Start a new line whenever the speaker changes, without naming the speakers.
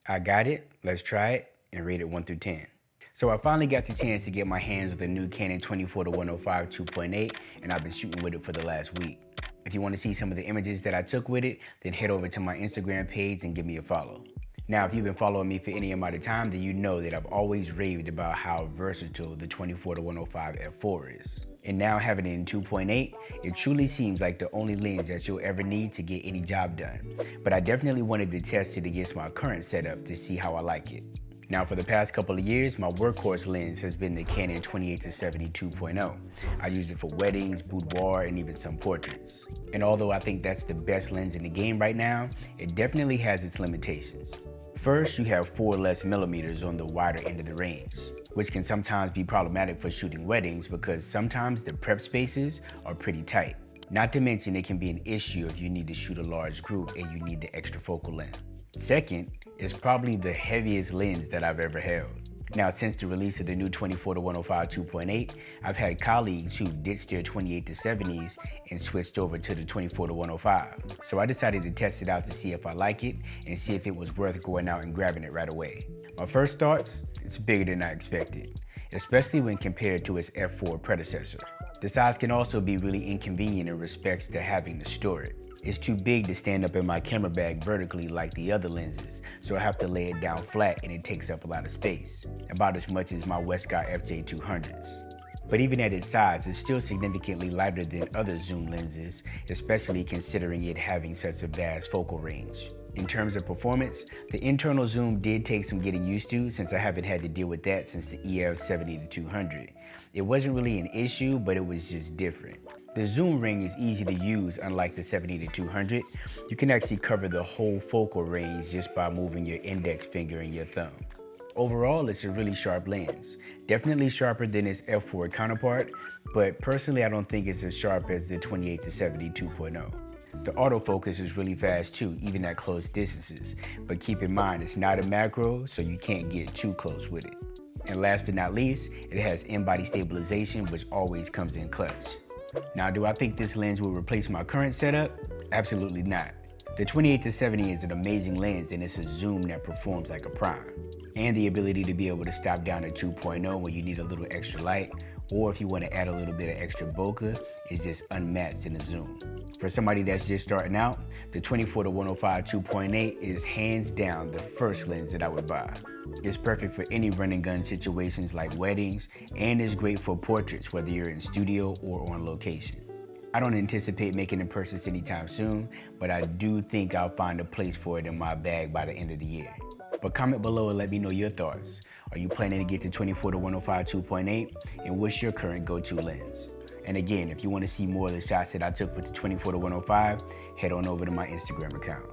I got it, let's try it, and rate it 1 through 10. So I finally got the chance to get my hands with the new Canon 24-105 2.8, and I've been shooting with it for the last week. If you want to see some of the images that I took with it, then head over to my Instagram page and give me a follow. Now, if you've been following me for any amount of time, then you know that I've always raved about how versatile the 24-105 f4 is. And now having it in 2.8, it truly seems like the only lens that you'll ever need to get any job done. But I definitely wanted to test it against my current setup to see how I like it. Now, for the past couple of years, my workhorse lens has been the Canon 28-70 2.0. I use it for weddings, boudoir, and even some portraits. And although I think that's the best lens in the game right now, it definitely has its limitations. First, you have 4 less millimeters on the wider end of the range, which can sometimes be problematic for shooting weddings because sometimes the prep spaces are pretty tight. Not to mention it can be an issue if you need to shoot a large group and you need the extra focal length. Second, it's probably the heaviest lens that I've ever held. Now, since the release of the new 24-105 2.8, I've had colleagues who ditched their 28-70s and switched over to the 24-105. So I decided to test it out to see if I like it and see if it was worth going out and grabbing it right away. My first thoughts, it's bigger than I expected, especially when compared to its F4 predecessor. The size can also be really inconvenient in respects to having to store it. It's too big to stand up in my camera bag vertically like the other lenses, so I have to lay it down flat and it takes up a lot of space, about as much as my Westcott FJ200s. But even at its size, it's still significantly lighter than other zoom lenses, especially considering it having such a vast focal range. In terms of performance, the internal zoom did take some getting used to since I haven't had to deal with that since the EF 70-200. It wasn't really an issue, but it was just different. The zoom ring is easy to use, unlike the 70-200. You can actually cover the whole focal range just by moving your index finger and your thumb. Overall, it's a really sharp lens. Definitely sharper than its f4 counterpart, but personally I don't think it's as sharp as the 28-70 2.0. The autofocus is really fast too, even at close distances, but keep in mind it's not a macro, so you can't get too close with it. And last but not least, it has Inbody Stabilization, which always comes in clutch. Now, do I think this lens will replace my current setup? Absolutely not. The 28-70 is an amazing lens and it's a zoom that performs like a prime. And the ability to be able to stop down to 2.0 when you need a little extra light, or if you want to add a little bit of extra bokeh, is just unmatched in the zoom. For somebody that's just starting out, the 24-105 2.8 is hands down the first lens that I would buy. It's perfect for any run and gun situations like weddings, and is great for portraits whether you're in studio or on location. I don't anticipate making a purchase anytime soon, but I do think I'll find a place for it in my bag by the end of the year. But comment below and let me know your thoughts. Are you planning to get the 24-105 2.8? And what's your current go-to lens? And again, if you want to see more of the shots that I took with the 24-105, head on over to my Instagram account.